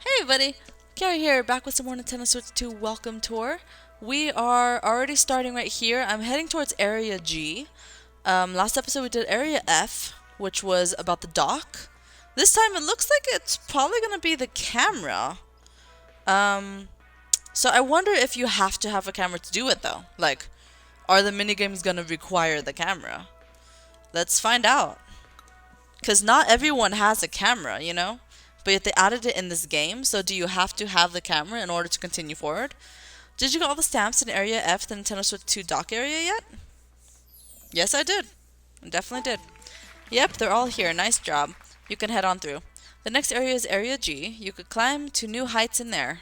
Hey everybody, Carrie here, back with some more Nintendo Switch 2 Welcome Tour. We are already starting right here. I'm heading towards Area G. Last episode we did Area F, which was about the dock. This time it looks like it's probably going to be the camera. Um, so I wonder if you have to have a camera to do it though. Like, are the minigames going to require the camera? Let's find out. Because not everyone has a camera, you know? But yet they added it in this game, so do you have to have the camera in order to continue forward? Did you get all the stamps in Area F, the Nintendo Switch 2 dock area yet? Yes, I did. I definitely did. Yep, they're all here. Nice job. You can head on through. The next area is Area G. You could climb to new heights in there.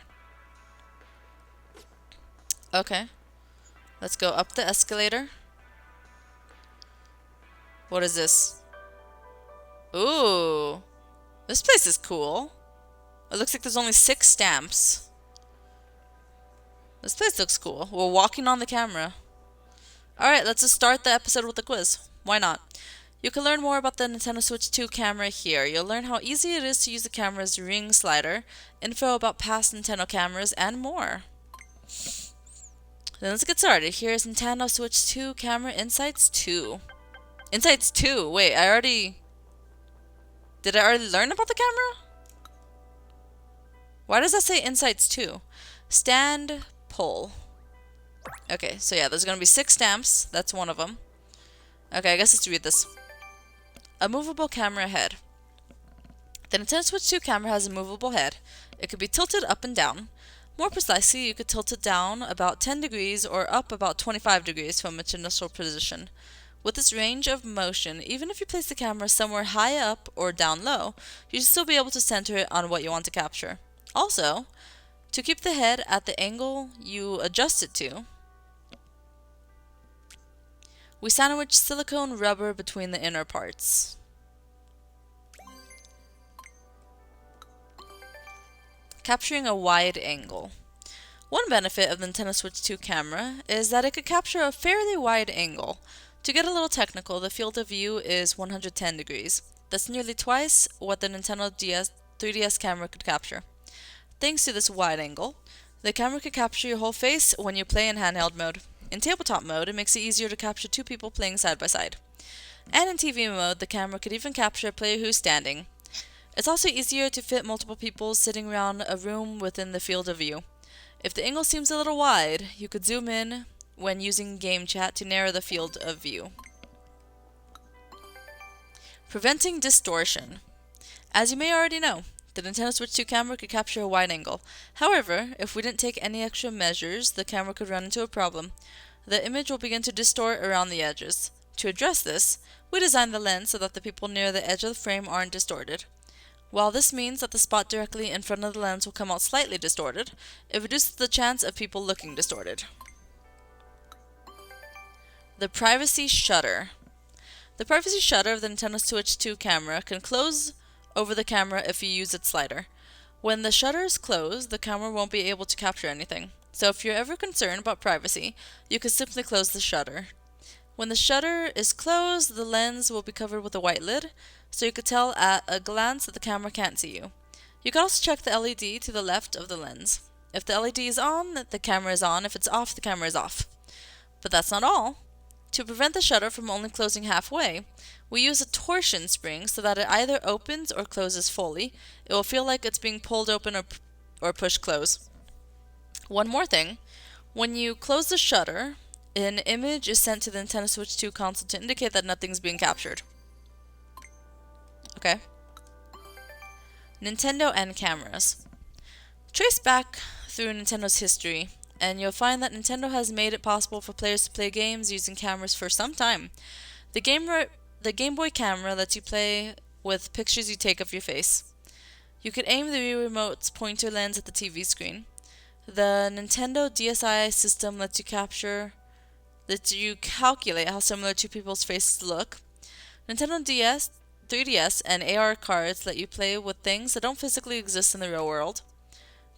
Okay. Let's go up the escalator. What is this? Ooh. This place is cool. It looks like there's only 6 stamps. This place looks cool. We're walking on the camera. Alright, let's just start the episode with a quiz. Why not? You can learn more about the Nintendo Switch 2 camera here. You'll learn how easy it is to use the camera's ring slider, info about past Nintendo cameras, and more. Then let's get started. Here's Nintendo Switch 2 Camera Insights 2. Insights 2? Wait, Did I already learn about the camera? Why does that say Insights 2? Stand, pull. Okay, so yeah, there's gonna be 6 stamps. That's one of them. Okay, I guess let's read this. A movable camera head. The Nintendo Switch 2 camera has a movable head. It could be tilted up and down. More precisely, you could tilt it down about 10 degrees or up about 25 degrees from its initial position. With its range of motion, even if you place the camera somewhere high up or down low, you should still be able to center it on what you want to capture. Also, to keep the head at the angle you adjust it to, we sandwich silicone rubber between the inner parts. Capturing a wide angle. One benefit of the Nintendo Switch 2 camera is that it could capture a fairly wide angle. To get a little technical, the field of view is 110 degrees. That's nearly twice what the Nintendo 3DS camera could capture. Thanks to this wide angle, the camera could capture your whole face when you play in handheld mode. In tabletop mode, it makes it easier to capture 2 people playing side by side. And in TV mode, the camera could even capture a player who's standing. It's also easier to fit multiple people sitting around a room within the field of view. If the angle seems a little wide, you could zoom in when using game chat to narrow the field of view. Preventing distortion. As you may already know, the Nintendo Switch 2 camera could capture a wide angle. However, if we didn't take any extra measures, the camera could run into a problem. The image will begin to distort around the edges. To address this, we designed the lens so that the people near the edge of the frame aren't distorted. While this means that the spot directly in front of the lens will come out slightly distorted, it reduces the chance of people looking distorted. The privacy shutter. The privacy shutter of the Nintendo Switch 2 camera can close over the camera if you use its slider. When the shutter is closed, the camera won't be able to capture anything. So if you're ever concerned about privacy, you can simply close the shutter. When the shutter is closed, the lens will be covered with a white lid, so you could tell at a glance that the camera can't see you. You can also check the LED to the left of the lens. If the LED is on, the camera is on. If it's off, the camera is off. But that's not all. To prevent the shutter from only closing halfway, we use a torsion spring so that it either opens or closes fully. It will feel like it's being pulled open or pushed close. One more thing. When you close the shutter, an image is sent to the Nintendo Switch 2 console to indicate that nothing's being captured. Okay. Nintendo and cameras. Trace back through Nintendo's history, and you'll find that Nintendo has made it possible for players to play games using cameras for some time. The Game Boy camera lets you play with pictures you take of your face. You could aim the Wii Remote's pointer lens at the TV screen. The Nintendo DSi system lets you calculate how similar two people's faces look. Nintendo DS, 3DS, and AR cards let you play with things that don't physically exist in the real world.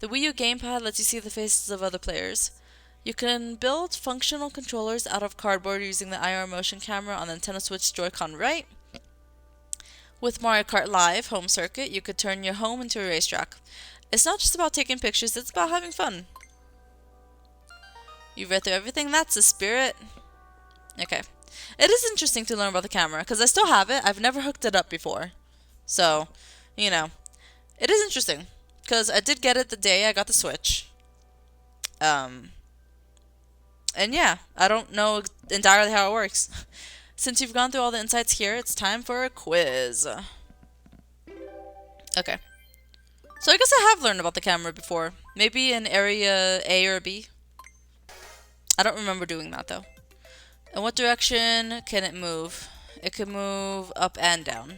The Wii U gamepad lets you see the faces of other players. You can build functional controllers out of cardboard using the IR motion camera on the Nintendo Switch Joy-Con right. With Mario Kart Live Home Circuit, you could turn your home into a racetrack. It's not just about taking pictures, it's about having fun. You've read through everything? That's the spirit. Okay. It is interesting to learn about the camera, because I still have it. I've never hooked it up before. So, you know, it is interesting, because I did get it the day I got the Switch. And yeah, I don't know entirely how it works. Since you've gone through all the insights here, it's time for a quiz. Okay. So I guess I have learned about the camera before. Maybe in area A or B. I don't remember doing that though. In what direction can it move? It can move up and down.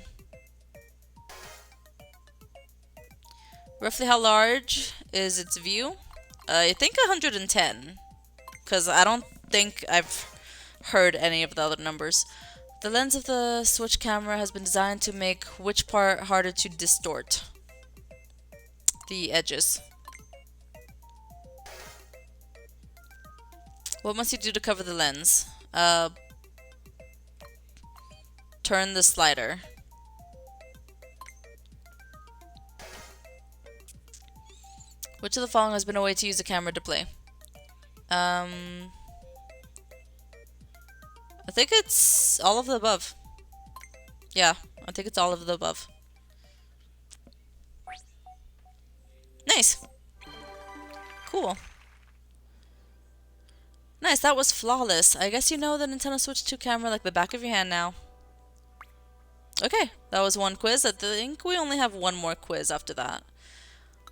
Roughly how large is its view? I think 110. Because I don't think I've heard any of the other numbers. The lens of the Switch camera has been designed to make which part harder to distort? The edges. What must you do to cover the lens? Turn the slider. Which of the following has been a way to use the camera to play? I think it's all of the above. Yeah, I think it's all of the above. Nice. Cool. Nice, that was flawless. I guess you know the Nintendo Switch 2 camera like the back of your hand now. Okay, that was one quiz. I think we only have one more quiz after that.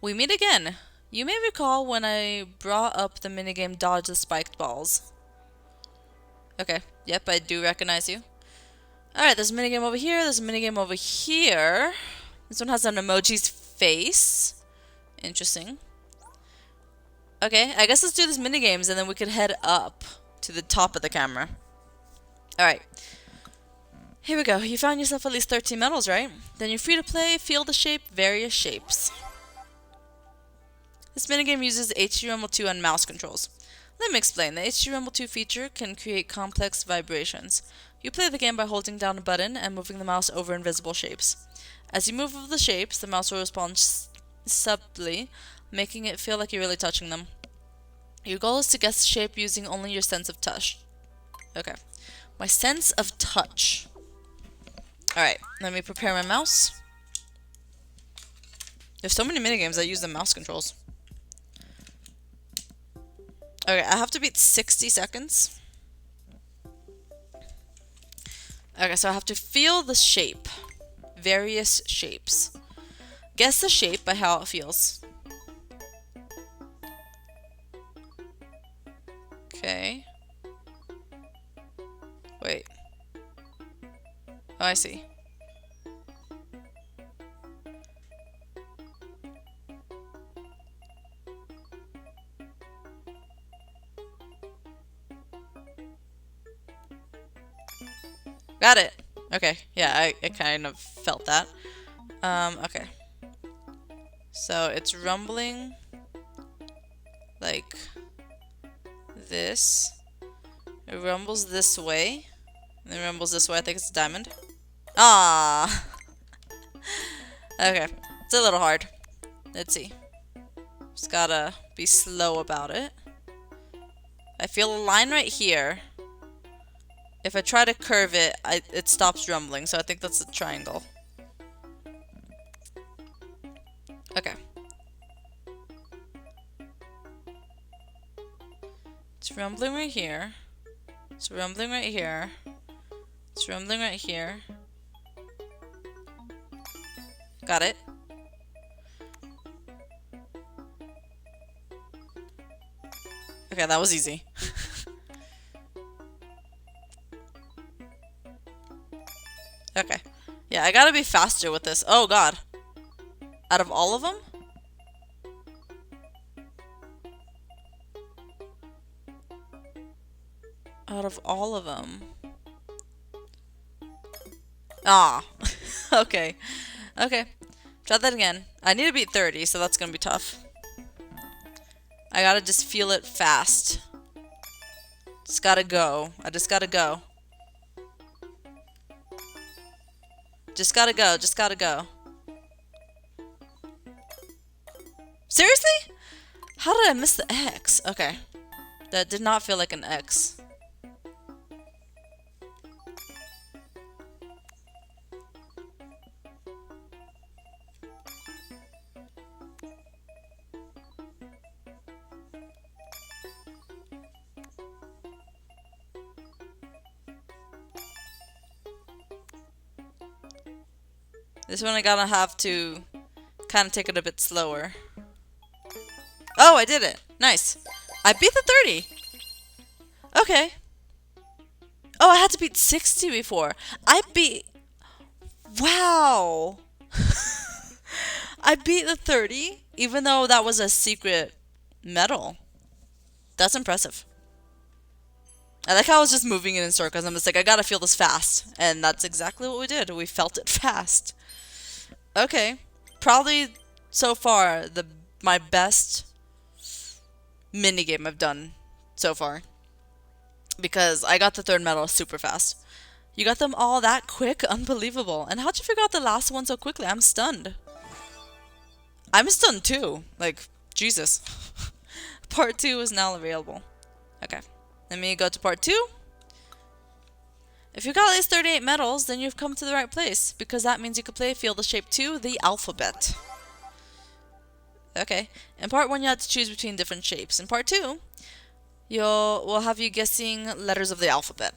We meet again. You may recall when I brought up the minigame Dodge the Spiked Balls. Okay, yep, I do recognize you. Alright, there's a minigame over here, there's a minigame over here. This one has an emoji's face. Interesting. Okay, I guess let's do this minigames and then we can head up to the top of the camera. Alright. Here we go. You found yourself at least 13 medals, right? Then you're free to play, feel the shape, various shapes. This minigame uses HD Rumble 2 and mouse controls. Let me explain. The HD Rumble 2 feature can create complex vibrations. You play the game by holding down a button and moving the mouse over invisible shapes. As you move over the shapes, the mouse will respond subtly, making it feel like you're really touching them. Your goal is to guess the shape using only your sense of touch. Okay. My sense of touch. Alright, let me prepare my mouse. There's so many minigames that use the mouse controls. Okay, I have to beat 60 seconds. Okay, so I have to feel the shape. Various shapes. Guess the shape by how it feels. Okay. Wait. Oh, I see. Got it! Okay, yeah, I kind of felt that. Okay. So, it's rumbling like this. It rumbles this way. And it rumbles this way. I think it's a diamond. Ah. Okay, it's a little hard. Let's see. Just gotta be slow about it. I feel a line right here. If I try to curve it, it stops rumbling, so I think that's a triangle. Okay. It's rumbling right here. It's rumbling right here. It's rumbling right here. Got it. Okay, that was easy. Okay. Yeah, I gotta be faster with this. Oh god. Out of all of them? Out of all of them. Ah. Okay. Okay. Try that again. I need to beat 30, so that's gonna be tough. I gotta just feel it fast. Just gotta go. I just gotta go. Just gotta go. Just gotta go. Seriously? How did I miss the X? Okay. That did not feel like an X. This one I gotta have to kind of take it a bit slower. Oh, I did it. Nice. I beat the 30. Okay. Oh, I had to beat 60 before. I beat... Wow. I beat the 30, even though that was a secret medal. That's impressive. I like how I was just moving it in circles. I'm just like, I gotta feel this fast. And that's exactly what we did. We felt it fast. Okay. Probably, so far, my best minigame I've done so far. Because I got the third medal super fast. You got them all that quick? Unbelievable. And how'd you figure out the last one so quickly? I'm stunned. I'm stunned too. Like, Jesus. Part 2 is now available. Okay. Let me go to part 2. If you got at least 38 medals, then you've come to the right place. Because that means you can play Feel the Shape 2, the alphabet. Okay. In part 1, you had to choose between different shapes. In part 2, we'll have you guessing letters of the alphabet.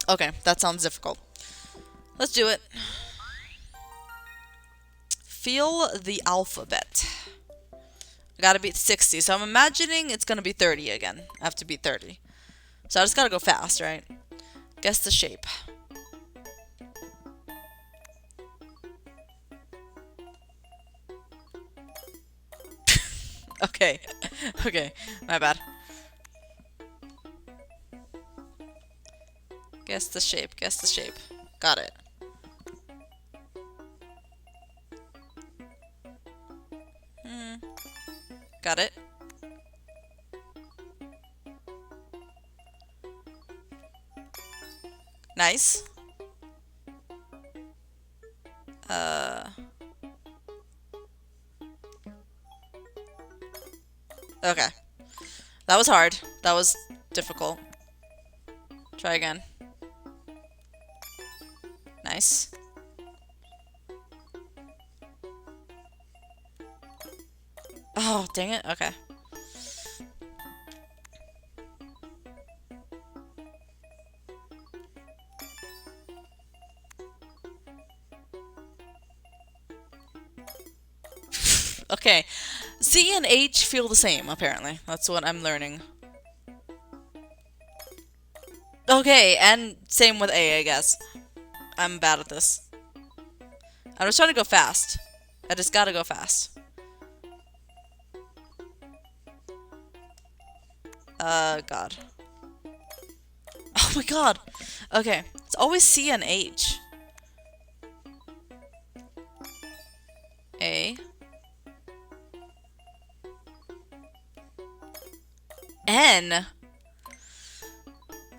Okay, that sounds difficult. Let's do it. Feel the alphabet. I gotta beat 60, so I'm imagining it's gonna be 30 again. I have to beat 30. So I just gotta go fast, right? Guess the shape. Okay. Okay, my bad. Guess the shape, guess the shape. Got it. Got it. Nice. Okay. That was hard. That was difficult. Try again. Nice. Oh, dang it. Okay. Okay. C and H feel the same, apparently. That's what I'm learning. Okay, and same with A, I guess. I'm bad at this. I'm just trying to go fast. I just gotta go fast. God. Oh my god. Okay. It's always C and H. A. N.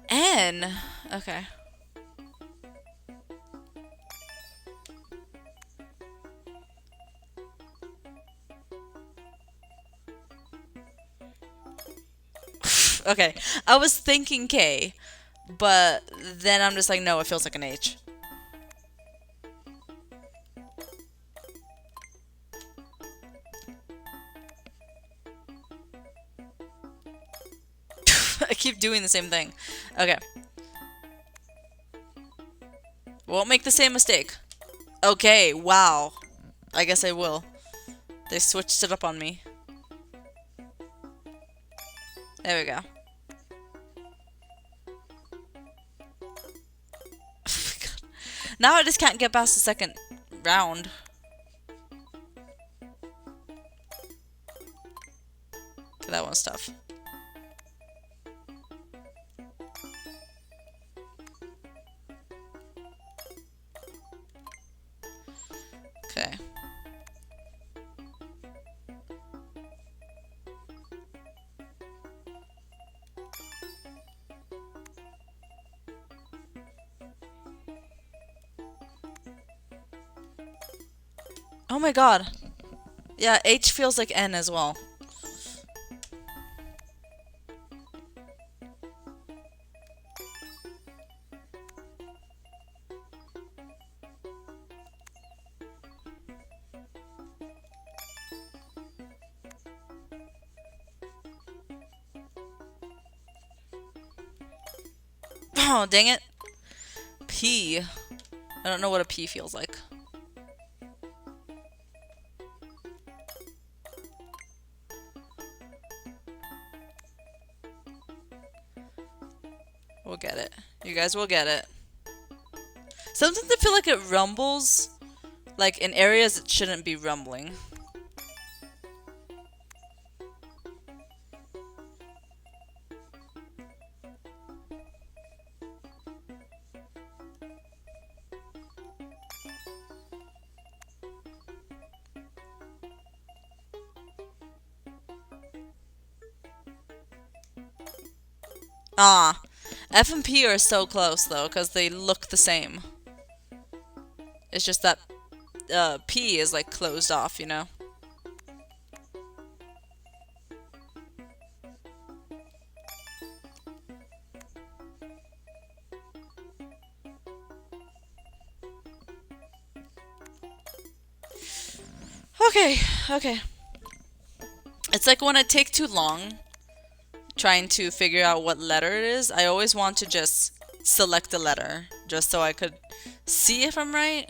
N. Okay. Okay. I was thinking K, but then I'm just like, no, it feels like an H. I keep doing the same thing. Okay. Won't make the same mistake. Okay, wow. I guess I will. They switched it up on me. There we go. Oh my god. Now I just can't get past the second round. Okay, that one's tough. Okay. Oh my god. Yeah, H feels like N as well. Oh, dang it. P. I don't know what a P feels like. We'll get it. You guys will get it. Sometimes I feel like it rumbles, like in areas it shouldn't be rumbling. Ah, F and P are so close though, because they look the same. It's just that P is like closed off, you know? Okay, okay. It's like when I take too long trying to figure out what letter it is, I always want to just select a letter, just so I could see if I'm right.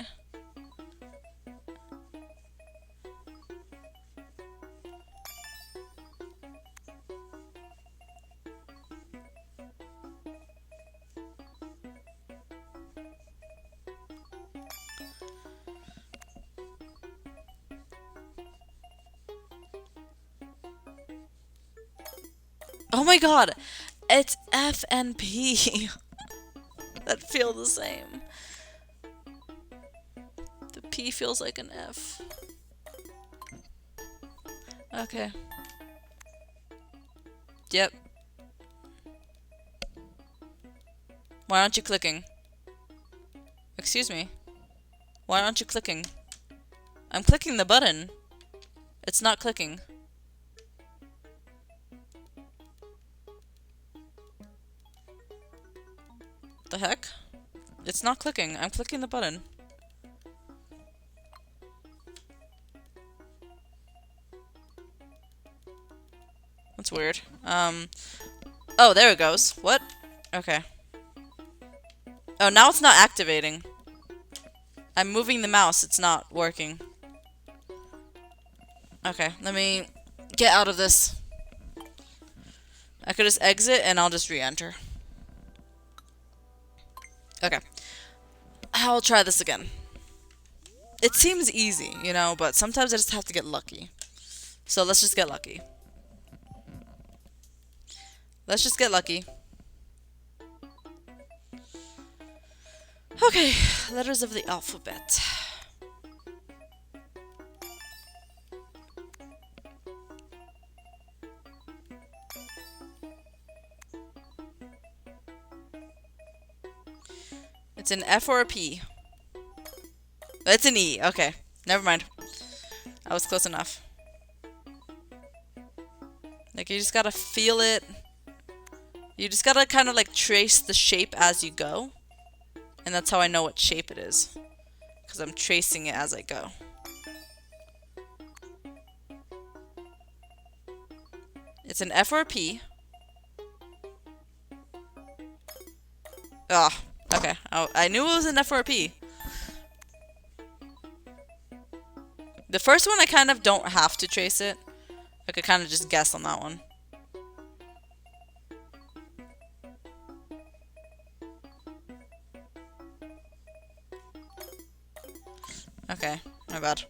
Oh my god, it's F and P that feel the same. The P feels like an F. Okay. Yep. Why aren't you clicking? Excuse me. Why aren't you clicking? I'm clicking the button. It's not clicking. The heck? It's not clicking. I'm clicking the button. That's weird. Oh, there it goes. What? Okay. Oh, now it's not activating. I'm moving the mouse. It's not working. Okay, let me get out of this. I could just exit and I'll just re-enter. Okay. I'll try this again. It seems easy, you know, but sometimes I just have to get lucky. So let's just get lucky. Let's just get lucky. Okay, letters of the alphabet. It's an F or a P. It's an E. Okay, never mind. I was close enough. Like, you just gotta feel it. You just gotta kind of like trace the shape as you go. And that's how I know what shape it is. Because I'm tracing it as I go. It's an F or a P. Ah, okay. I knew it was an F or a P. The first one I kind of don't have to trace it. I could kind of just guess on that one. Okay, my bad.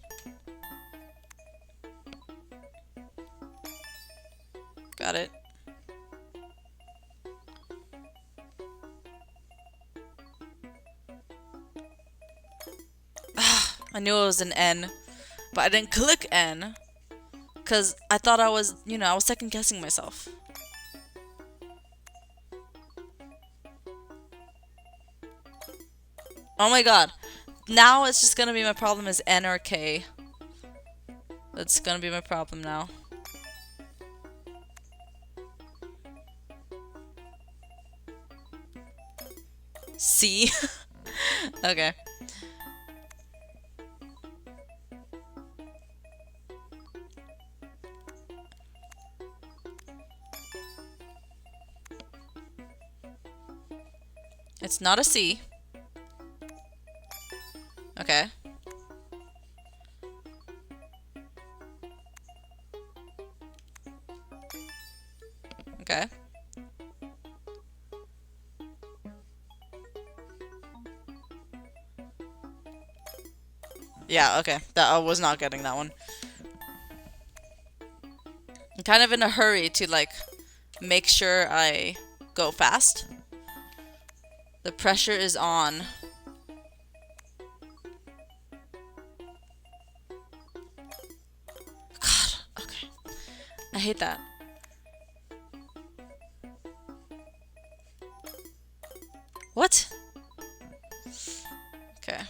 Got it. I knew it was an N, but I didn't click N because I thought I was, you know, I was second guessing myself. Oh my god. Now it's just gonna be my problem is N or K. That's gonna be my problem now. C. Okay. It's not a C. Okay. Okay. Yeah, okay. I was not getting that one. I'm kind of in a hurry to, like, make sure I go fast. The pressure is on. God, okay. I hate that. What? Okay.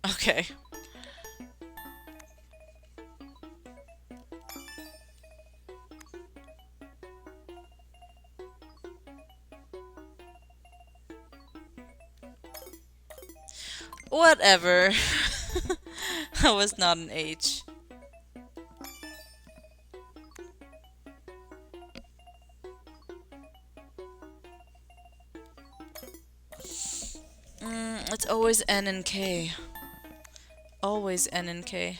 Okay. Whatever. That was not an H. It's always N and K. Always N and K.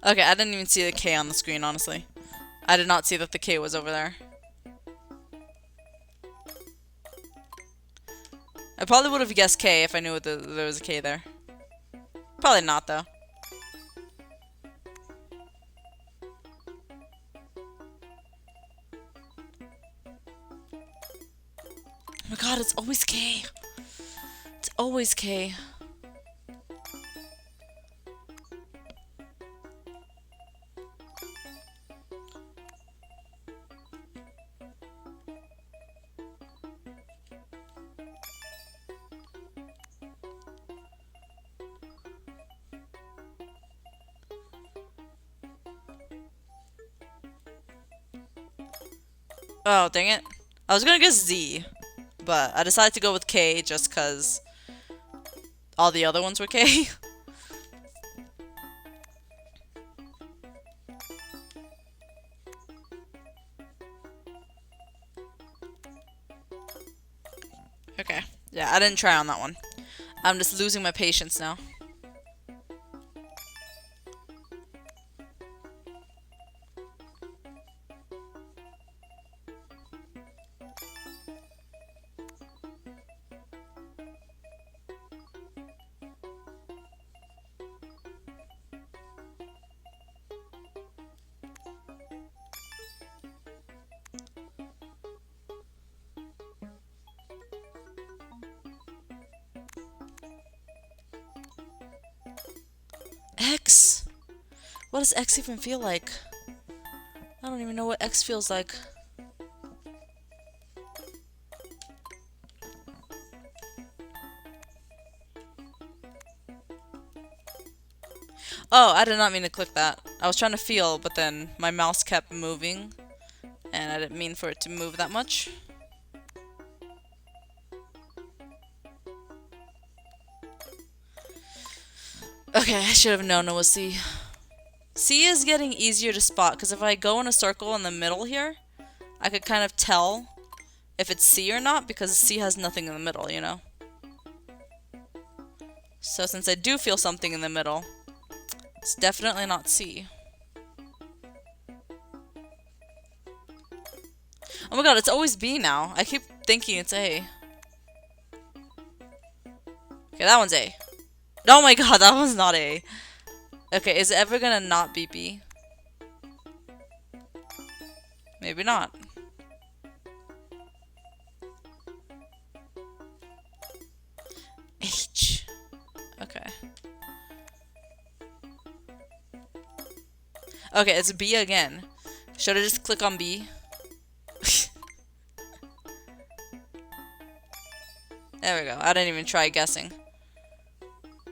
Okay, I didn't even see the K on the screen, honestly. I did not see that the K was over there. I probably would have guessed K if I knew there was a K there. Probably not, though. Oh my god, it's always K. It's always K. Oh, dang it. I was gonna guess Z, but I decided to go with K just because all the other ones were K. Okay. Yeah, I didn't try on that one. I'm just losing my patience now. X? What does X even feel like? I don't even know what X feels like. Oh, I did not mean to click that. I was trying to feel, but then my mouse kept moving, and I didn't mean for it to move that much. Okay, I should have known it was C. C is getting easier to spot, because if I go in a circle in the middle here, I could kind of tell if it's C or not, because C has nothing in the middle, you know? So since I do feel something in the middle, it's definitely not C. Oh my god, it's always B now. I keep thinking it's A. Okay, that one's A. Oh my god, that was not A. Okay, is it ever gonna not be B? Maybe not. H. Okay. Okay, it's B again. Should I just click on B? There we go. I didn't even try guessing.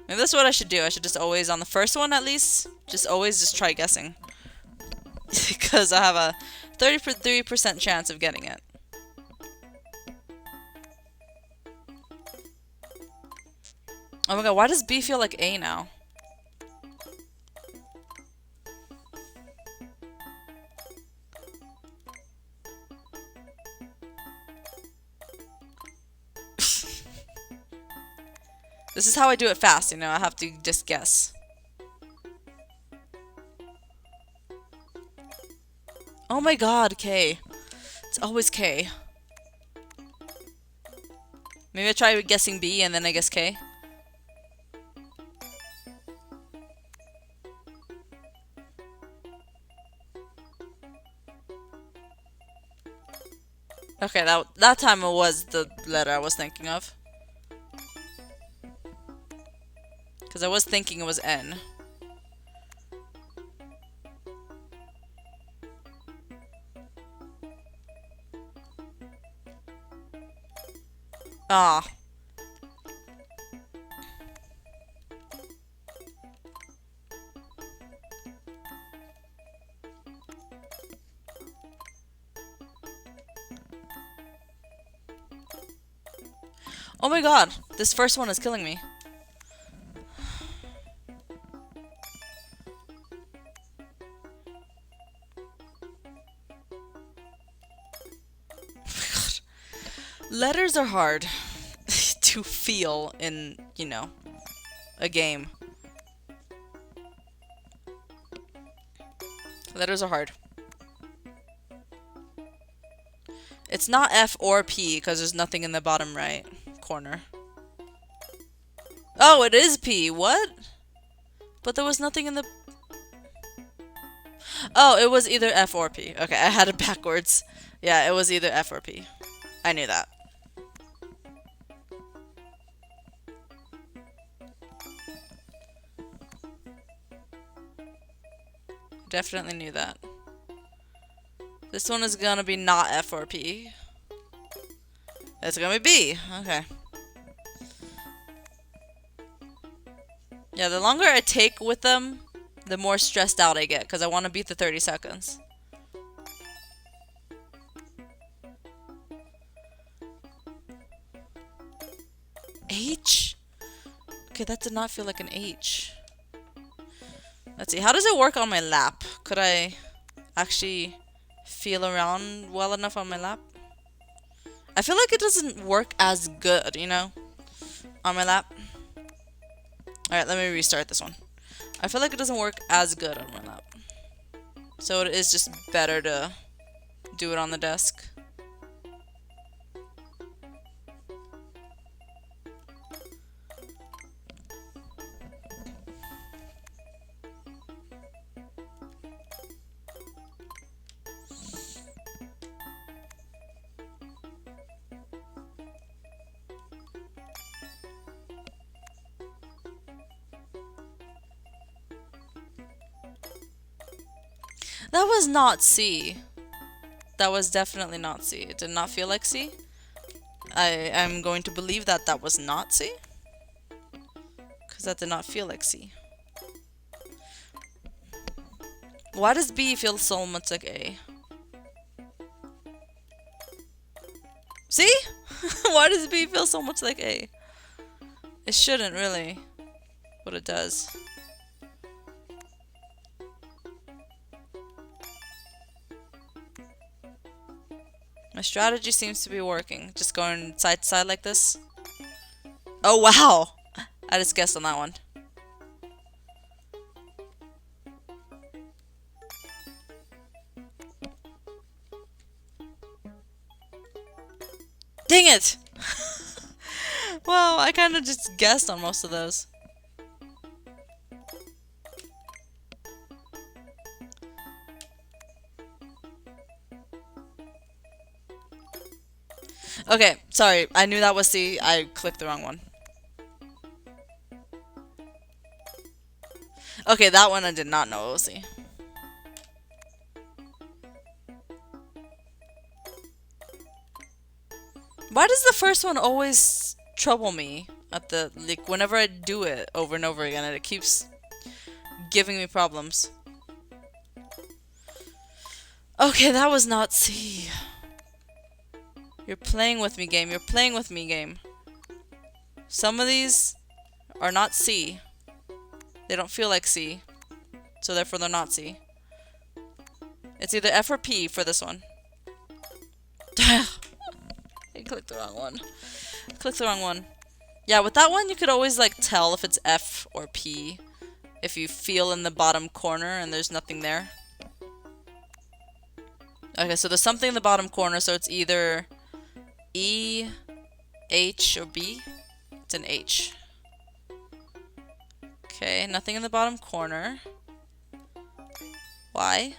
Maybe that's what I should do. I should just always, on the first one at least, just try guessing. Because I have a 33% chance of getting it. Oh my god, why does B feel like A now? This is how I do it fast, you know, I have to just guess. Oh my god, K. It's always K. Maybe I try guessing B and then I guess K. Okay, that time it was the letter I was thinking of. Because I was thinking it was N. Ah. Oh my god, this first one is killing me. Letters are hard to feel in, you know, a game. Letters are hard. It's not F or P because there's nothing in the bottom right corner. Oh, it is P. What? But there was nothing in the... Oh, it was either F or P. Okay, I had it backwards. Yeah, it was either F or P. I knew that. Definitely knew that. This one is gonna be not F or P. It's gonna be B. Okay. Yeah, the longer I take with them, the more stressed out I get, because I want to beat the 30 seconds. H? Okay, that did not feel like an H. Let's see, how does it work on my lap? Could I actually feel around well enough on my lap? I feel like it doesn't work as good, you know, on my lap. Alright, let me restart this one. I feel like it doesn't work as good on my lap. So it is just better to do it on the desk. That was not C. That was definitely not C. It did not feel like C. I am going to believe that that was not C. Because that did not feel like C. Why does B feel so much like A? See? Why does B feel so much like A? It shouldn't really, but it does. My strategy seems to be working. Just going side to side like this. Oh wow! I just guessed on that one. Dang it! Well, I kind of just guessed on most of those. Okay, sorry. I knew that was C. I clicked the wrong one. Okay, that one I did not know it was C. Why does the first one always trouble me at the, like, whenever I do it over and over again, and it keeps giving me problems? Okay, that was not C. You're playing with me, game. You're playing with me, game. Some of these are not C. They don't feel like C. So therefore they're not C. It's either F or P for this one. I clicked the wrong one. Clicked the wrong one. Yeah, with that one you could always like tell if it's F or P if you feel in the bottom corner and there's nothing there. Okay, so there's something in the bottom corner, so it's either E, H, or B. It's an H. Okay, nothing in the bottom corner. Y.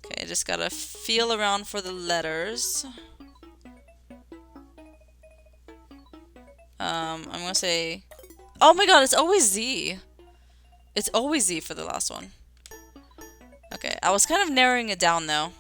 Okay, just gotta feel around for the letters. I'm gonna say... Oh my god, it's always Z. It's always Z for the last one. Okay, I was kind of narrowing it down though.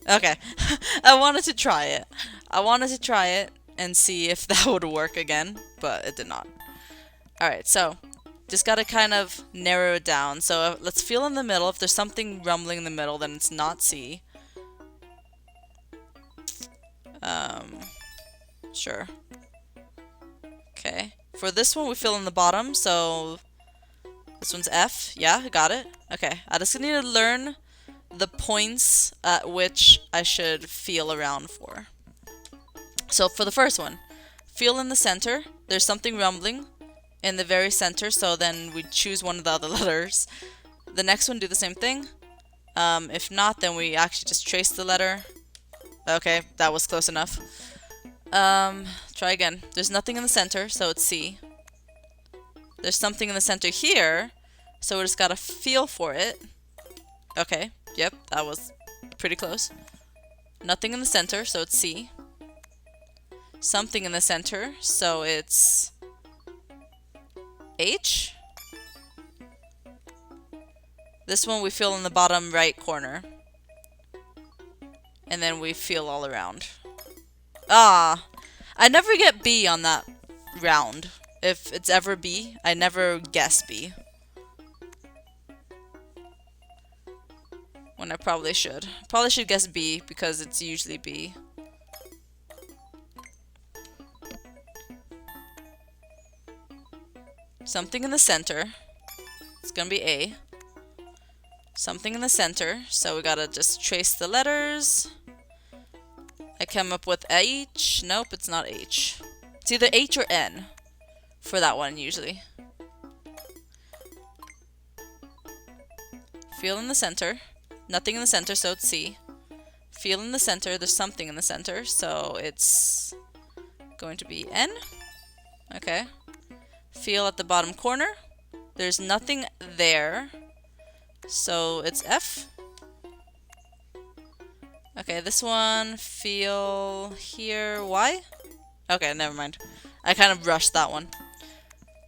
Okay, I wanted to try it. I wanted to try it and see if that would work again, but it did not. Alright, so just gotta kind of narrow it down. So let's feel in the middle. If there's something rumbling in the middle, then it's not C. Sure. Okay. For this one, we feel in the bottom, so this one's F. Yeah, got it. Okay, I just need to learn the points at which I should feel around for. So for the first one, feel in the center. There's something rumbling in the very center, so then we choose one of the other letters. The next one, do the same thing. If not, then we actually just trace the letter. Okay, that was close enough. Try again. There's nothing in the center, so it's C. There's something in the center here, so we just gotta feel for it. Okay, yep, that was pretty close. Nothing in the center, so it's C. Something in the center, so it's H. This one we feel in the bottom right corner. And then we feel all around. Ah! I never get B on that round. If it's ever B, I never guess B. When I probably should. Probably should guess B because it's usually B. Something in the center. It's gonna be A. Something in the center, so we gotta just trace the letters. I came up with H. Nope, it's not H. It's either H or N for that one, usually. Feel in the center. Nothing in the center, so it's C. Feel in the center. There's something in the center, so it's going to be N. Okay. Feel at the bottom corner. There's nothing there, so it's F. Okay, this one, feel here, Y? Okay, never mind. I kind of rushed that one.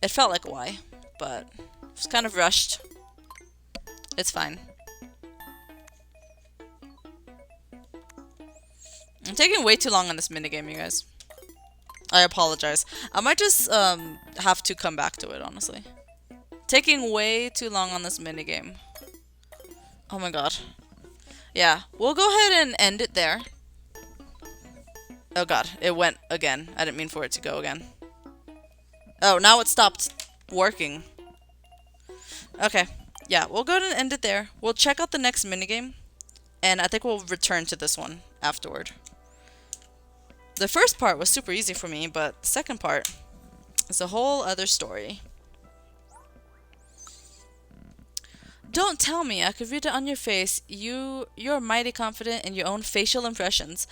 It felt like Y, but it was kind of rushed. It's fine. I'm taking way too long on this minigame, you guys. I apologize. I might just have to come back to it, honestly. Taking way too long on this minigame. Oh my god. Yeah, we'll go ahead and end it there. Oh god, it went again. I didn't mean for it to go again. Oh, now it stopped working. Okay, yeah, we'll go ahead and end it there. We'll check out the next minigame, and I think we'll return to this one afterward. The first part was super easy for me, but the second part is a whole other story. Don't tell me, I could read it on your face. You're mighty confident in your own facial impressions.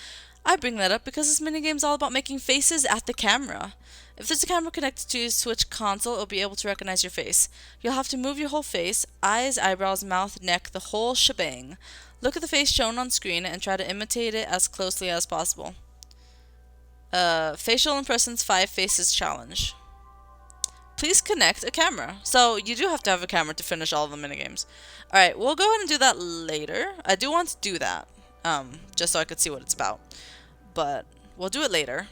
I bring that up because this minigame's all about making faces at the camera. If there's a camera connected to your Switch console, it'll be able to recognize your face. You'll have to move your whole face, eyes, eyebrows, mouth, neck, the whole shebang. Look at the face shown on screen and try to imitate it as closely as possible. Facial Impressions 5 Faces Challenge. Please connect a camera. So you do have to have a camera to finish all the minigames. Alright, we'll go ahead and do that later. I do want to do that, just so I could see what it's about. But we'll do it later.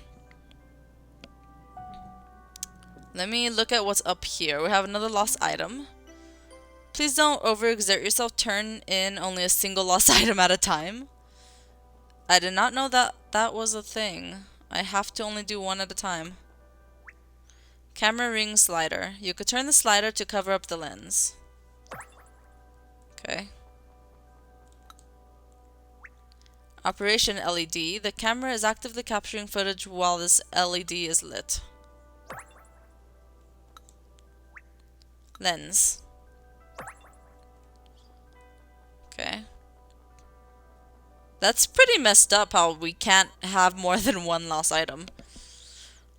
Let me look at what's up here. We have another lost item. Please don't overexert yourself. Turn in only a single lost item at a time. I did not know that that was a thing. I have to only do one at a time. Camera ring slider. You could turn the slider to cover up the lens. Okay. Operation LED. The camera is actively capturing footage while this LED is lit. Lens. Okay. That's pretty messed up how we can't have more than one lost item.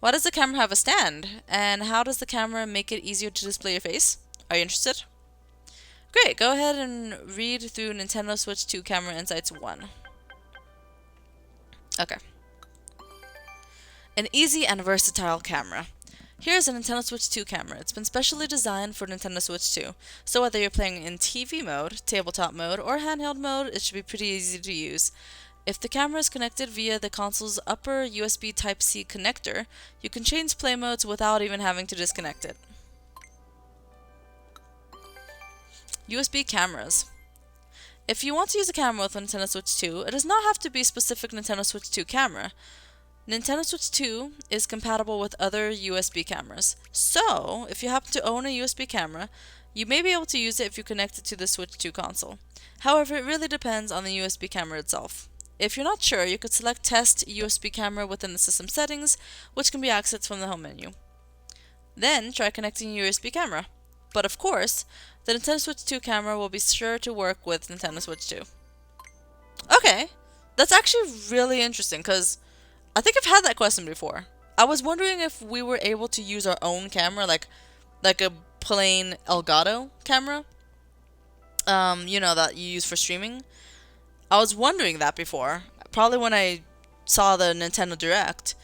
Why does the camera have a stand? And how does the camera make it easier to display your face? Are you interested? Great, go ahead and read through Nintendo Switch 2 Camera Insights 1. Okay. An easy and versatile camera. Here's a Nintendo Switch 2 camera. It's been specially designed for Nintendo Switch 2. So whether you're playing in TV mode, tabletop mode, or handheld mode, it should be pretty easy to use. If the camera is connected via the console's upper USB Type-C connector, you can change play modes without even having to disconnect it. USB cameras. If you want to use a camera with a Nintendo Switch 2, it does not have to be a specific Nintendo Switch 2 camera. Nintendo Switch 2 is compatible with other USB cameras. So, if you happen to own a USB camera, you may be able to use it if you connect it to the Switch 2 console. However, it really depends on the USB camera itself. If you're not sure, you could select Test USB Camera within the system settings, which can be accessed from the home menu. Then, try connecting your USB camera. But of course, the Nintendo Switch 2 camera will be sure to work with Nintendo Switch 2. Okay, that's actually really interesting, because I think I've had that question before. I was wondering if we were able to use our own camera, like a plain Elgato camera, you know, that you use for streaming. I was wondering that before, probably when I saw the Nintendo Direct,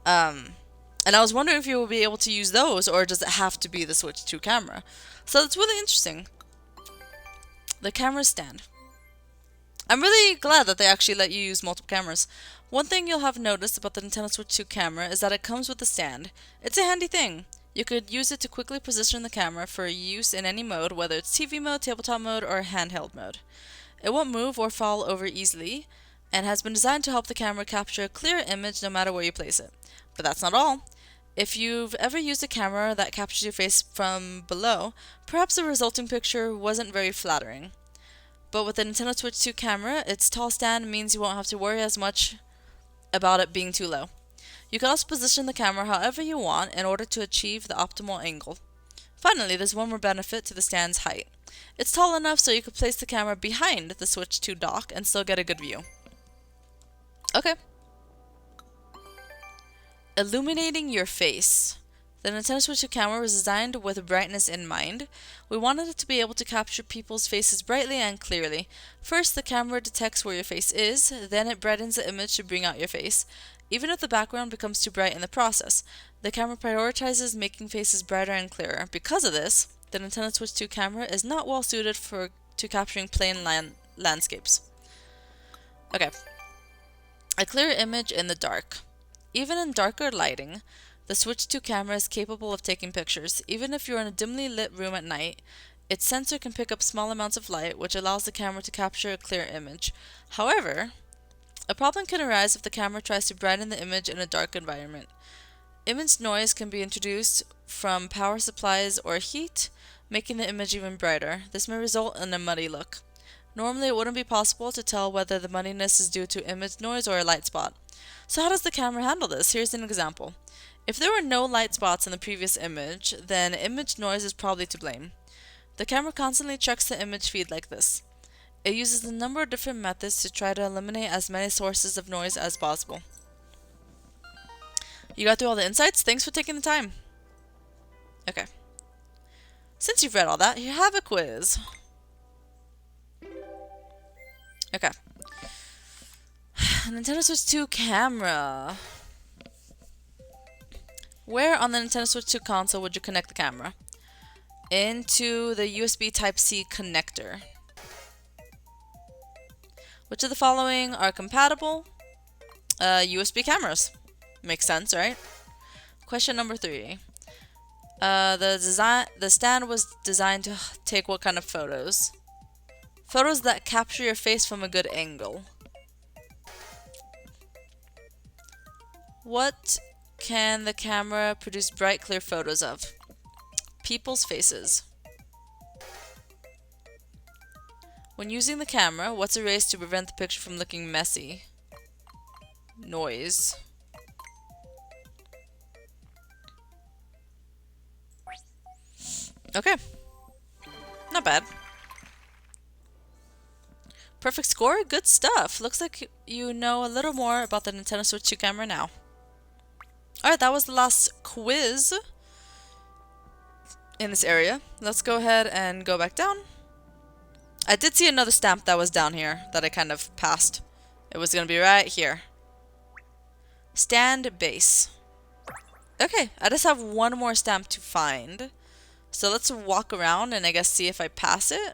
and I was wondering if you will be able to use those, or does it have to be the Switch 2 camera? So that's really interesting. The camera stand. I'm really glad that they actually let you use multiple cameras. One thing you'll have noticed about the Nintendo Switch 2 camera is that it comes with a stand. It's a handy thing. You could use it to quickly position the camera for use in any mode, whether it's TV mode, tabletop mode, or handheld mode. It won't move or fall over easily, and has been designed to help the camera capture a clear image no matter where you place it. But that's not all. If you've ever used a camera that captures your face from below, perhaps the resulting picture wasn't very flattering. But with the Nintendo Switch 2 camera, its tall stand means you won't have to worry as much about it being too low. You can also position the camera however you want in order to achieve the optimal angle. Finally, there's one more benefit to the stand's height. It's tall enough so you could place the camera behind the Switch 2 dock and still get a good view. Okay. Illuminating your face. The Nintendo Switch 2 camera was designed with brightness in mind. We wanted it to be able to capture people's faces brightly and clearly. First, the camera detects where your face is, then it brightens the image to bring out your face. Even if the background becomes too bright in the process, the camera prioritizes making faces brighter and clearer. Because of this, the Nintendo Switch 2 camera is not well suited to capturing plain landscapes. Okay. A clear image in the dark. Even in darker lighting, the Switch 2 camera is capable of taking pictures. Even if you're in a dimly lit room at night, its sensor can pick up small amounts of light, which allows the camera to capture a clear image. However, a problem can arise if the camera tries to brighten the image in a dark environment. Image noise can be introduced from power supplies or heat, making the image even brighter. This may result in a muddy look. Normally it wouldn't be possible to tell whether the muddiness is due to image noise or a light spot. So how does the camera handle this? Here's an example. If there were no light spots in the previous image, then image noise is probably to blame. The camera constantly checks the image feed like this. It uses a number of different methods to try to eliminate as many sources of noise as possible. You got through all the insights? Thanks for taking the time. Okay. Since you've read all that, you have a quiz. Okay. Nintendo Switch 2 camera. Where on the Nintendo Switch 2 console would you connect the camera? Into the USB Type-C connector. Which of the following are compatible? USB cameras. Makes sense, right? Question number 3. The stand was designed to take what kind of photos? Photos that capture your face from a good angle. What can the camera produce bright, clear photos of? People's faces. When using the camera, what's erased to prevent the picture from looking messy? Noise. Okay. Not bad. Perfect score? Good stuff. Looks like you know a little more about the Nintendo Switch 2 camera now. Alright, that was the last quiz in this area. Let's go ahead and go back down. I did see another stamp that was down here that I kind of passed. It was going to be right here. Stand base. Okay, I just have one more stamp to find. So let's walk around and I guess see if I pass it.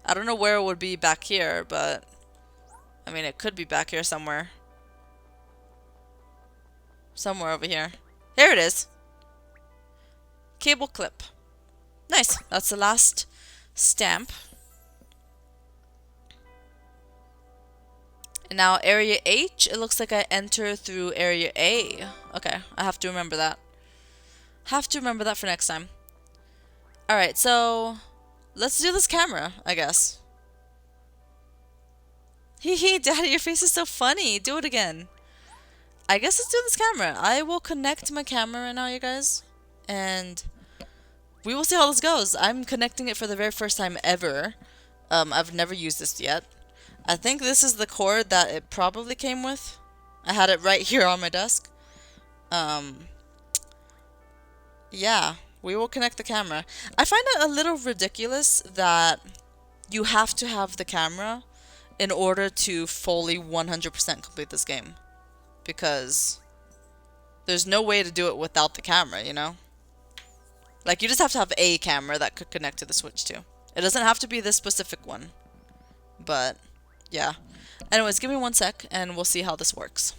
I don't know where it would be back here, but I mean it could be back here somewhere. Somewhere over here. Here it is. Cable clip. Nice. That's the last stamp. And now area H, it looks like I enter through area A. Okay, I have to remember that. Have to remember that for next time. Alright, so let's do this camera, I guess. Hee hee, Daddy, your face is so funny. Do it again. I guess let's do this camera. I will connect my camera right now, you guys. And we will see how this goes. I'm connecting it for the very first time ever. I've never used this yet. I think this is the cord that it probably came with. I had it right here on my desk. Yeah, we will connect the camera. I find it a little ridiculous that you have to have the camera in order to fully 100% complete this game. Because there's no way to do it without the camera, you know? Like, you just have to have a camera that could connect to the Switch 2. It doesn't have to be this specific one. But, yeah. Anyways, give me 1 sec, and we'll see how this works.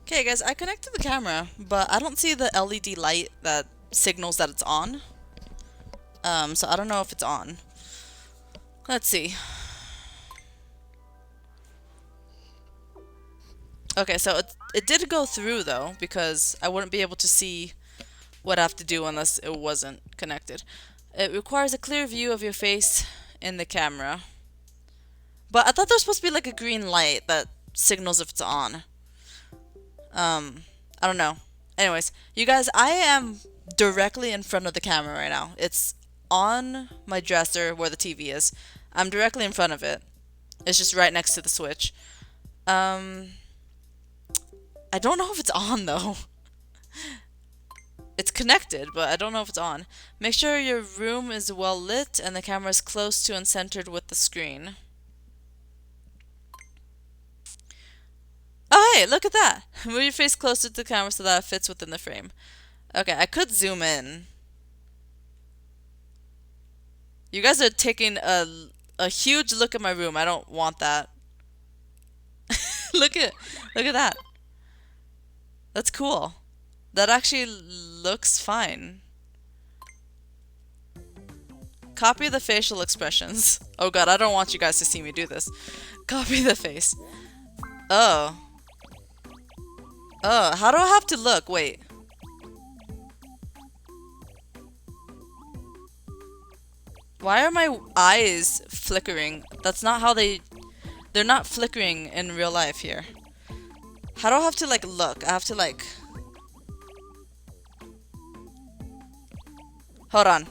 Okay guys, I connected the camera, but I don't see the LED light that signals that it's on. So I don't know if it's on. Let's see. Okay, so it did go through though, because I wouldn't be able to see what I have to do unless it wasn't connected. It requires a clear view of your face in the camera. But I thought there was supposed to be like a green light that signals if it's on. I don't know. Anyways, you guys, I am directly in front of the camera right now. It's on my dresser where the TV is. I'm directly in front of it. It's just right next to the switch. I don't know if it's on though. It's connected, but I don't know if it's on. Make sure your room is well lit and the camera is close to and centered with the screen. Oh, hey, look at that. Move your face closer to the camera so that it fits within the frame. Okay, I could zoom in. You guys are taking a huge look at my room. I don't want that. look at that. That's cool. That actually looks fine. Copy the facial expressions. Oh god, I don't want you guys to see me do this. Copy the face. Oh. Oh, how do I have to look? Wait. Why are my eyes flickering? That's not how they're not flickering in real life here. How do I have to like look? I have to like... Hold on.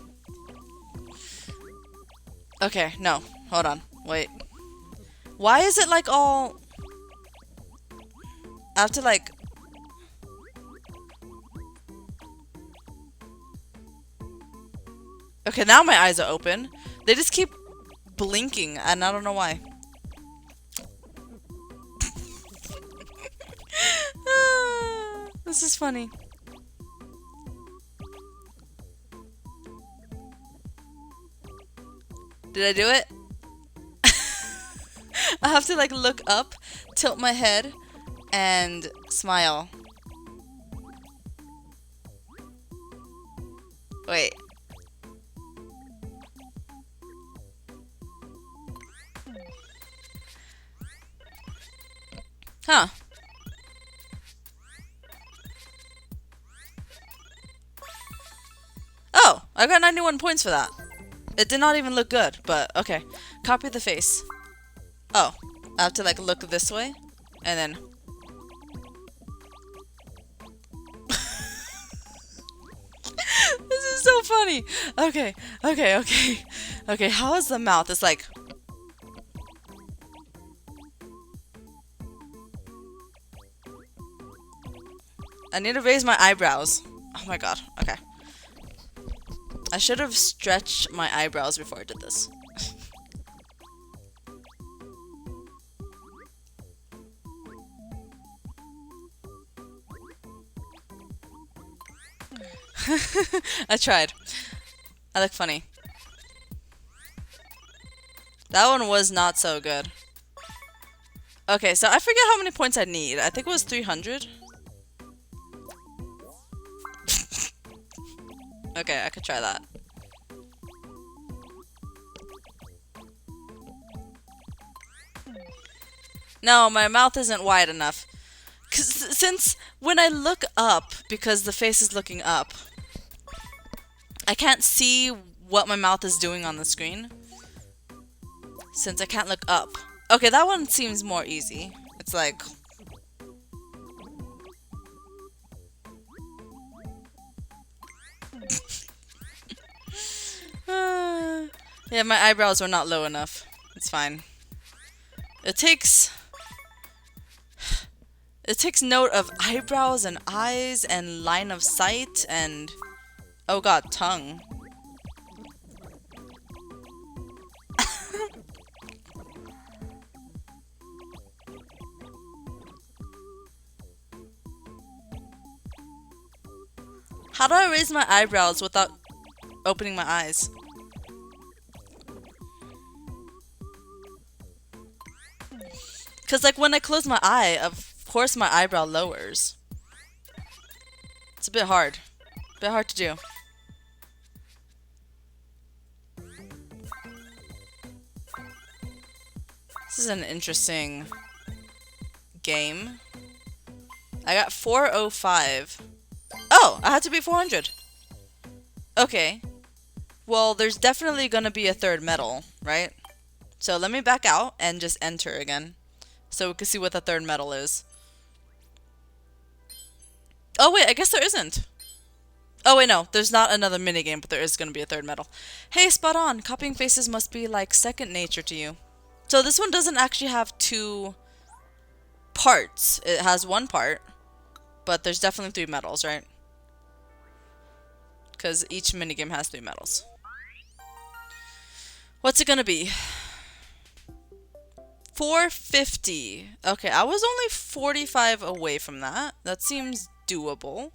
Okay, no. Hold on. Wait. Why is it like all... I have to like... Okay, now my eyes are open. They just keep blinking and I don't know why. This is funny. Did I do it? I have to like look up, tilt my head, and smile. Wait. Huh. Oh, I got 91 points for that. It did not even look good, but okay. Copy the face. Oh, I have to like look this way, and then... This is so funny. Okay. Okay, how is the mouth? It's like... I need to raise my eyebrows. Oh my god, okay. I should have stretched my eyebrows before I did this. I tried. I look funny. That one was not so good. Okay, so I forget how many points I need. I think it was 300. Okay, I could try that. No, my mouth isn't wide enough. 'Cause since when I look up, because the face is looking up, I can't see what my mouth is doing on the screen. Since I can't look up. Okay, that one seems more easy. It's like... yeah, my eyebrows were not low enough. It's fine. It takes note of eyebrows and eyes and line of sight and... Oh god, tongue. How do I raise my eyebrows without opening my eyes? Because like when I close my eye, of course my eyebrow lowers. It's a bit hard. A bit hard to do. This is an interesting game. I got 405. Oh, I had to be 400. Okay. Well, there's definitely gonna be a third medal, right? So let me back out and just enter again, so we can see what the third medal is. Oh wait, I guess there isn't. Oh wait, no, there's not another minigame, but there is gonna be a third medal. Hey, spot on. Copying faces must be like second nature to you. So this one doesn't actually have two parts. It has one part, but there's definitely 3 medals, right? Because each minigame has 3 medals. What's it gonna be? 450. Okay, I was only 45 away from that. That seems doable.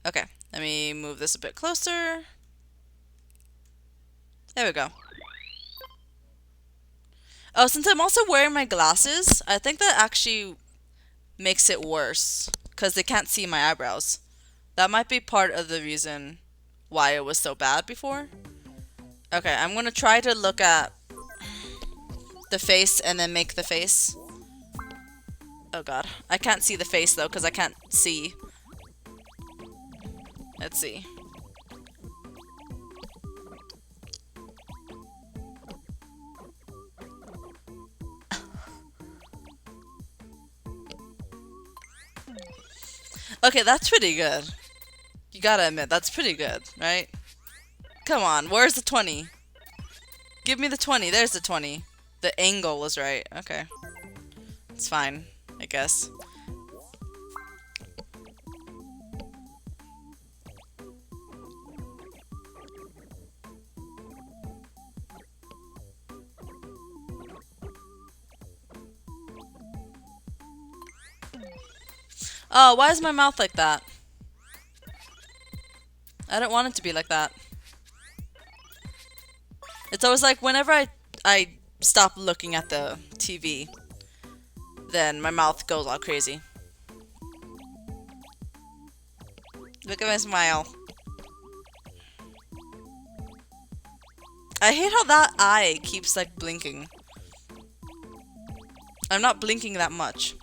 Okay, let me move this a bit closer. There we go. Oh, since I'm also wearing my glasses, I think that actually makes it worse, because they can't see my eyebrows. That might be part of the reason why it was so bad before. Okay, I'm gonna try to look at the face and then make the face. Oh god, I can't see the face though, because I can't see. Let's see. Okay, that's pretty good. You gotta admit, that's pretty good, right? Come on, where's the 20? Give me the 20. There's the 20. The angle was right. Okay. It's fine, I guess. Oh, why is my mouth like that? I don't want it to be like that. It's always like whenever I stop looking at the TV, then my mouth goes all crazy. Look at my smile. I hate how that eye keeps like blinking. I'm not blinking that much.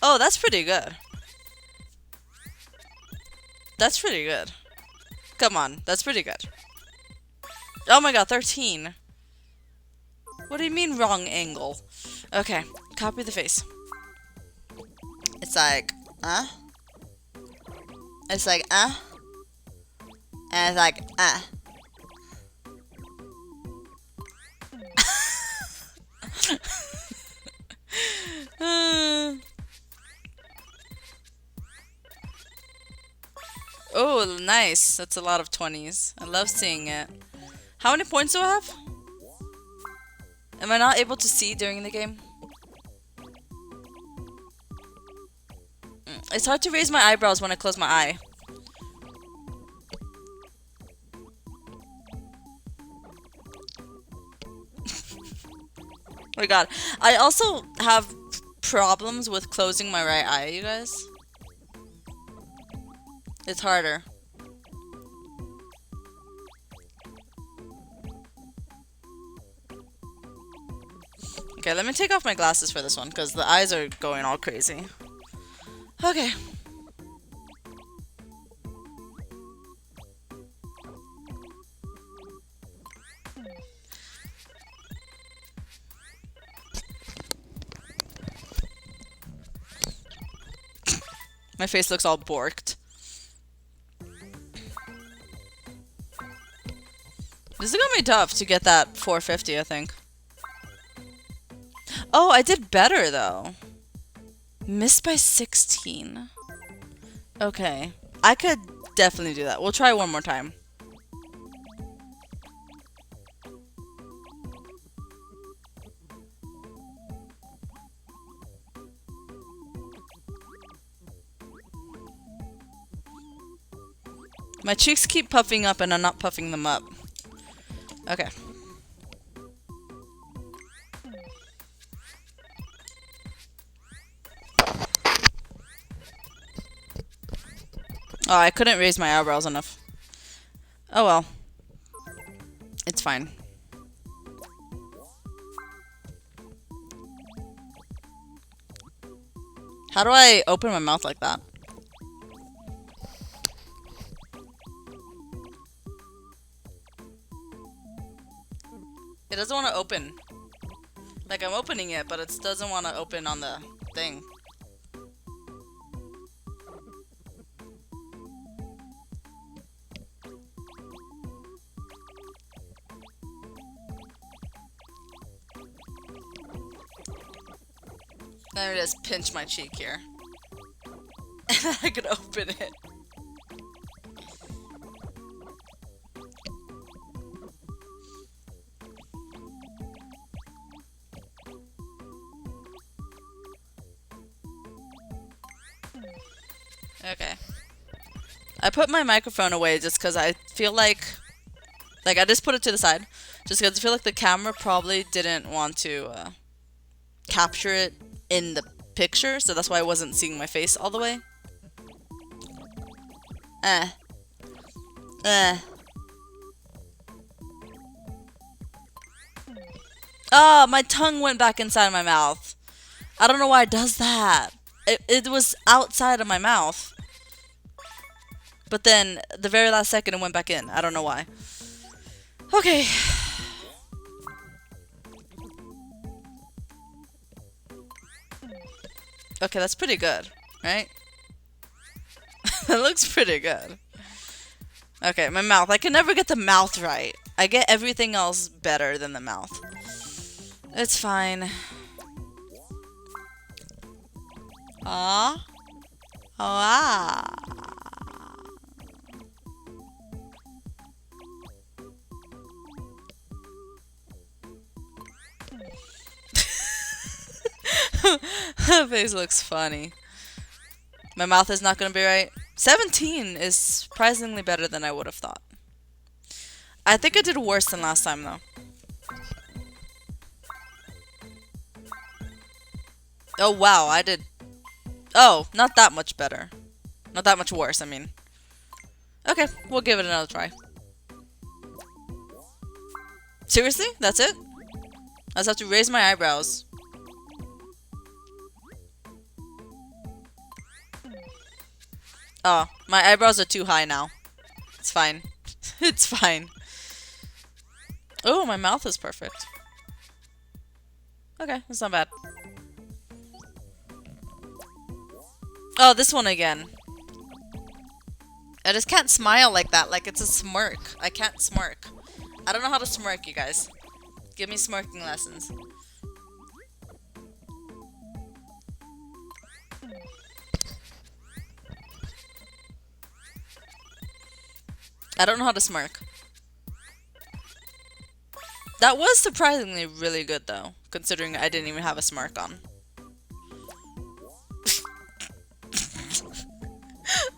Oh, that's pretty good. That's pretty good. Come on, that's pretty good. Oh my god, 13. What do you mean wrong angle? Okay, copy the face. It's like, It's like, And it's like, Oh, nice. That's a lot of 20s. I love seeing it. How many points do I have? Am I not able to see during the game? It's hard to raise my eyebrows when I close my eye. Oh my god. I also have problems with closing my right eye, you guys. It's harder. Okay, let me take off my glasses for this one, because the eyes are going all crazy. Okay. My face looks all borked. This is gonna be tough to get that 450, I think. Oh, I did better, though. Missed by 16. Okay. I could definitely do that. We'll try one more time. My cheeks keep puffing up and I'm not puffing them up. Okay. Oh, I couldn't raise my eyebrows enough. Oh well. It's fine. How do I open my mouth like that? It doesn't want to open. Like, I'm opening it, but it doesn't want to open on the thing. Let me just pinch my cheek here. And I could open it. Okay. I put my microphone away just because I feel like I just put it to the side. Just because I feel like the camera probably didn't want to capture it in the picture, so that's why I wasn't seeing my face all the way. Oh, my tongue went back inside my mouth. I don't know why it does that. It was outside of my mouth. But then, the very last second, it went back in. I don't know why. Okay. Okay, that's pretty good, right? That looks pretty good. Okay, my mouth. I can never get the mouth right. I get everything else better than the mouth. It's fine. Ah. Oh, ah. That face looks funny. My mouth is not going to be right. 17 is surprisingly better than I would have thought. I think I did worse than last time, though. Oh, wow, I did... Oh, not that much better. Not that much worse, I mean. Okay, we'll give it another try. Seriously? That's it? I just have to raise my eyebrows. Oh, my eyebrows are too high now. It's fine. It's fine. Oh, my mouth is perfect. Okay, that's not bad. Oh, this one again. I just can't smile like that, like it's a smirk. I can't smirk. I don't know how to smirk, you guys. Give me smirking lessons. I don't know how to smirk. That was surprisingly really good, though, considering I didn't even have a smirk on.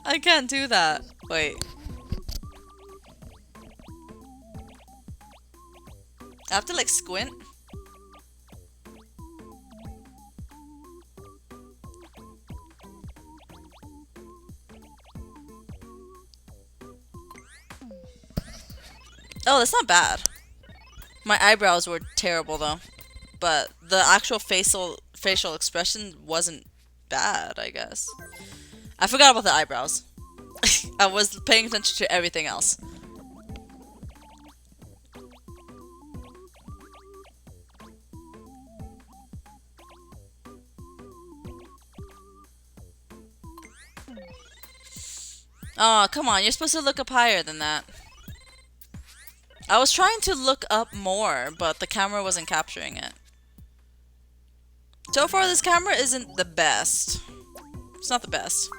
I can't do that. Wait. I have to, like, squint? Oh, that's not bad. My eyebrows were terrible, though. But the actual facial expression wasn't bad, I guess. I forgot about the eyebrows. I was paying attention to everything else. Oh, come on. You're supposed to look up higher than that. I was trying to look up more, but the camera wasn't capturing it. So far, this camera isn't the best. It's not the best.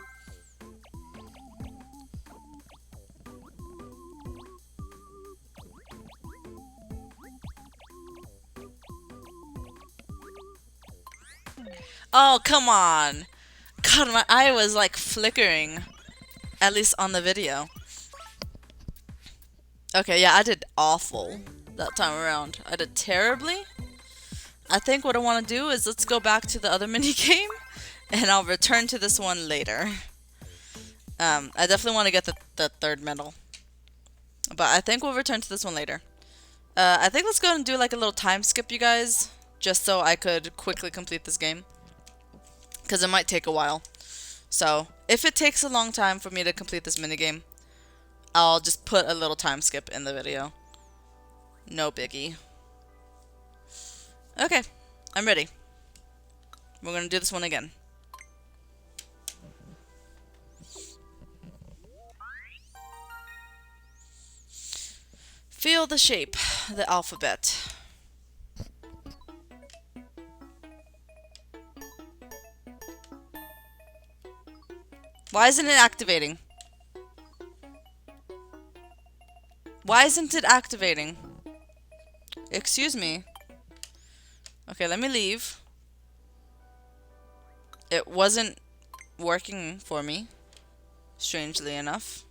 Oh, come on. God, my eye was like flickering. At least on the video. Okay, yeah, I did awful that time around. I did terribly. I think what I want to do is let's go back to the other mini game, and I'll return to this one later. I definitely want to get the third medal, but I think we'll return to this one later. I think let's go and do like a little time skip, you guys, just so I could quickly complete this game. because it might take a while. So if it takes a long time for me to complete this minigame, I'll just put a little time skip in the video. No biggie. Okay, I'm ready. We're gonna do this one again. Feel the shape, the alphabet. Why isn't it activating? Why isn't it activating? Excuse me. Okay, let me leave. It wasn't working for me, strangely enough.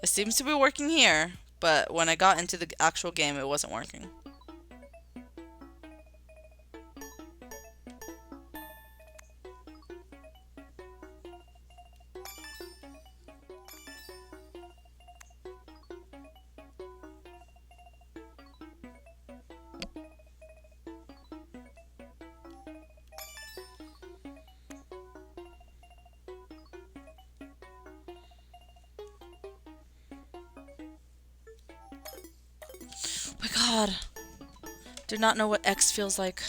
It seems to be working here, but when I got into the actual game, it wasn't working. Oh my god. Do not know what X feels like.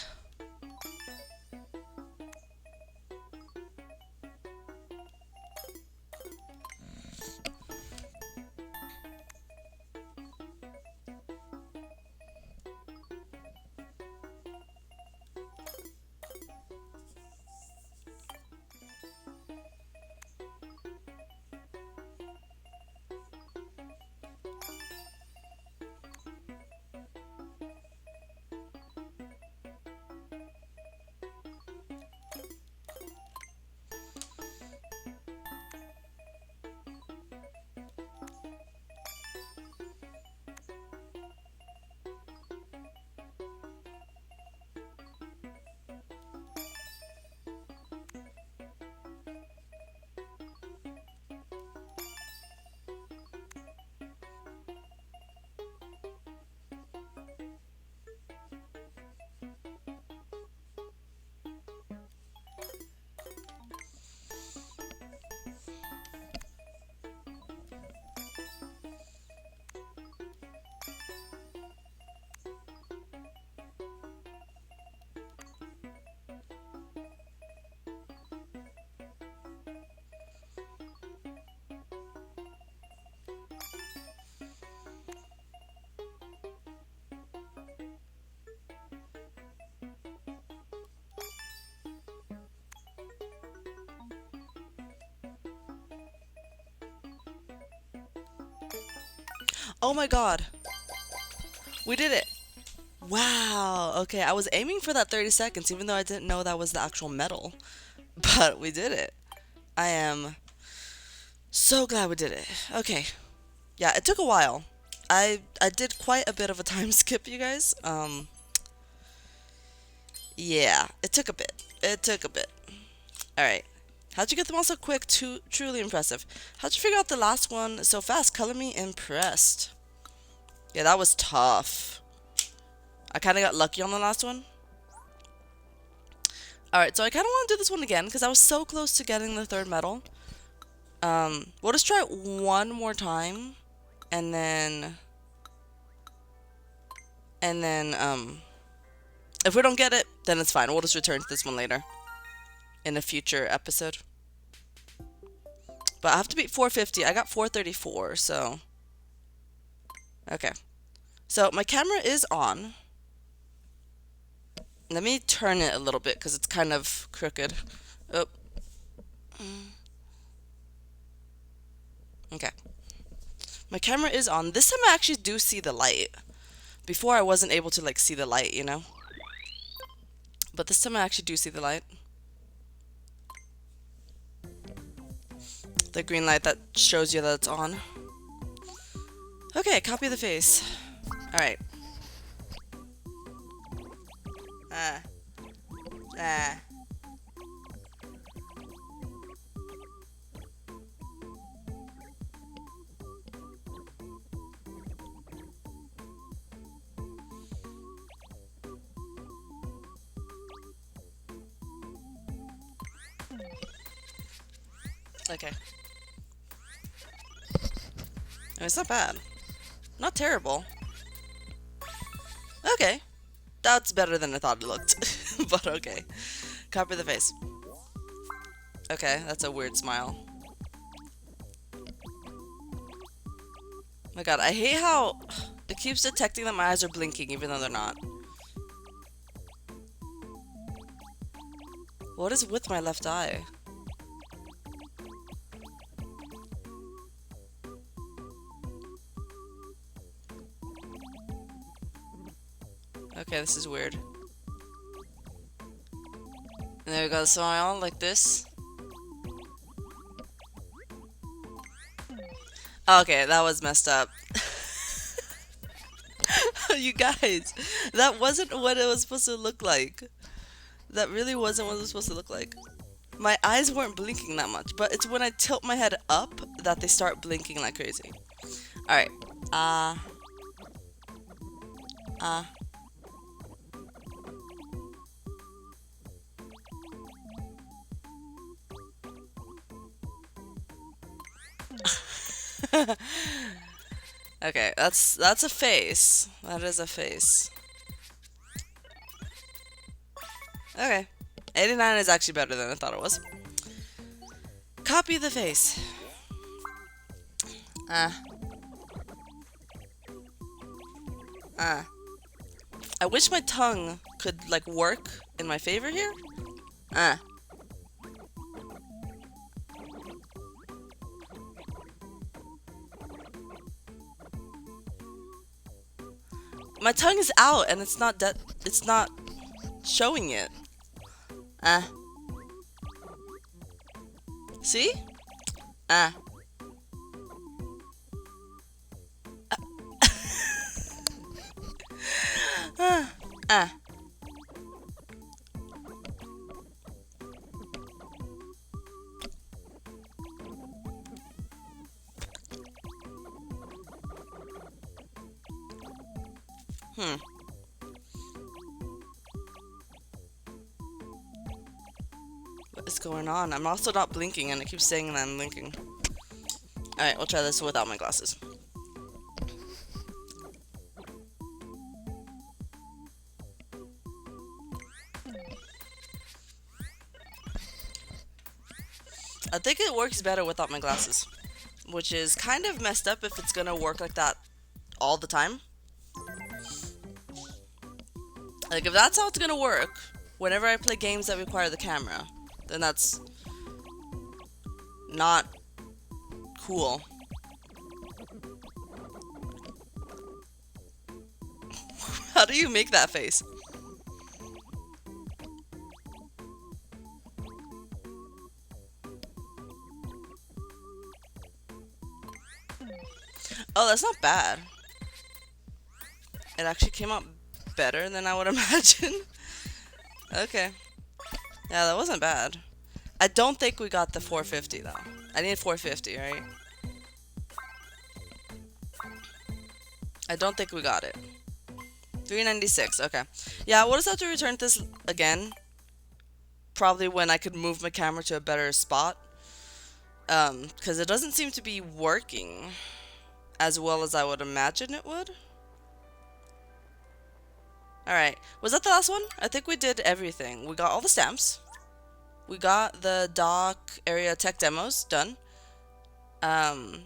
Oh my god. We did it. Wow. Okay, I was aiming for that 30 seconds even though I didn't know that was the actual medal. But we did it. I am so glad we did it. Okay. Yeah, it took a while. I did quite a bit of a time skip, you guys. Yeah, it took a bit. It took a bit. Alright. How'd you get them all so quick? Truly impressive. How'd you figure out the last one so fast? Color me impressed. Yeah, that was tough. I kind of got lucky on the last one. Alright, so I kind of want to do this one again because I was so close to getting the third medal. We'll just try it one more time. And then, if we don't get it, then it's fine. We'll just return to this one later in a future episode. But I have to beat 450. I got 434, so. Okay. So my camera is on. Let me turn it a little bit because it's kind of crooked. Oh. Okay. My camera is on. This time I actually do see the light. Before I wasn't able to like see the light, you know? But this time I actually do see the light. The green light that shows you that it's on. Okay, copy the face. Alright. Okay. It's not bad. Not terrible. Okay. That's better than I thought it looked. But okay. Copy the face. Okay, that's a weird smile. My god, I hate how it keeps detecting that my eyes are blinking even though they're not. What is with my left eye? Okay, this is weird. And there we go, the smile, like this. Okay, that was messed up. You guys, that wasn't what it was supposed to look like. That really wasn't what it was supposed to look like. My eyes weren't blinking that much, but it's when I tilt my head up that they start blinking like crazy. Alright. Uh. Uh. Okay, that's a face. That is a face. Okay. 89 is actually better than I thought it was. Copy the face. Uh. Uh. I wish my tongue could, like, work in my favor here. Uh. My tongue is out and it's not showing it. Uh. See? Uh. Uh. Hmm. What is going on? I'm also not blinking and it keeps saying that I'm blinking. Alright, we'll try this without my glasses. I think it works better without my glasses, which is kind of messed up if it's gonna work like that all the time. Like, if that's how it's gonna work whenever I play games that require the camera, then that's not cool. How do you make that face? Oh, that's not bad. It actually came out better than I would imagine. Okay. Yeah, that wasn't bad. I don't think we got the 450 though. I need 450, right? I don't think we got it. 396, okay. Yeah, we'll just have to return this again. Probably when I could move my camera to a better spot. Because it doesn't seem to be working as well as I would imagine it would. Alright, was that the last one? I think we did everything. We got all the stamps. We got the dock area tech demos done. As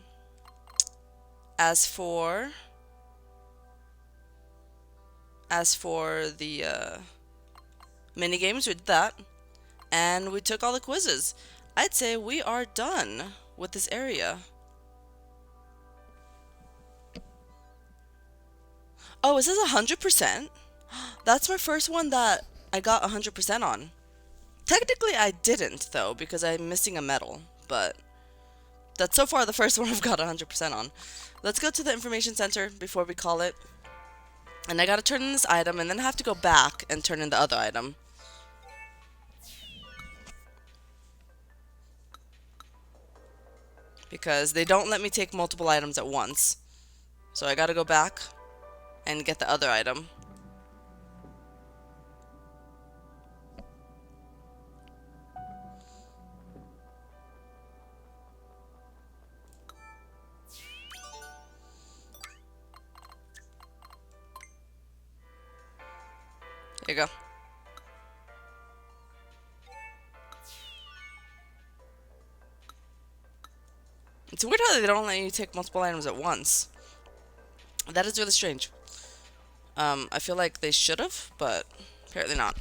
for the minigames, we did that. And we took all the quizzes. I'd say we are done with this area. Oh, is this 100%? That's my first one that I got 100% on. Technically, I didn't, though, because I'm missing a medal. But that's so far the first one I've got 100% on. Let's go to the information center before we call it. And I gotta turn in this item, and then I have to go back and turn in the other item. Because they don't let me take multiple items at once. So I gotta go back and get the other item. Here you go. It's weird how they don't let you take multiple items at once. That is really strange. I feel like they should have, but apparently not.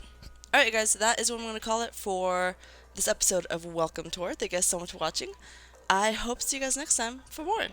Alright guys, that is what I'm going to call it for this episode of Welcome Tour. Thank you guys so much for watching. I hope to see you guys next time for more.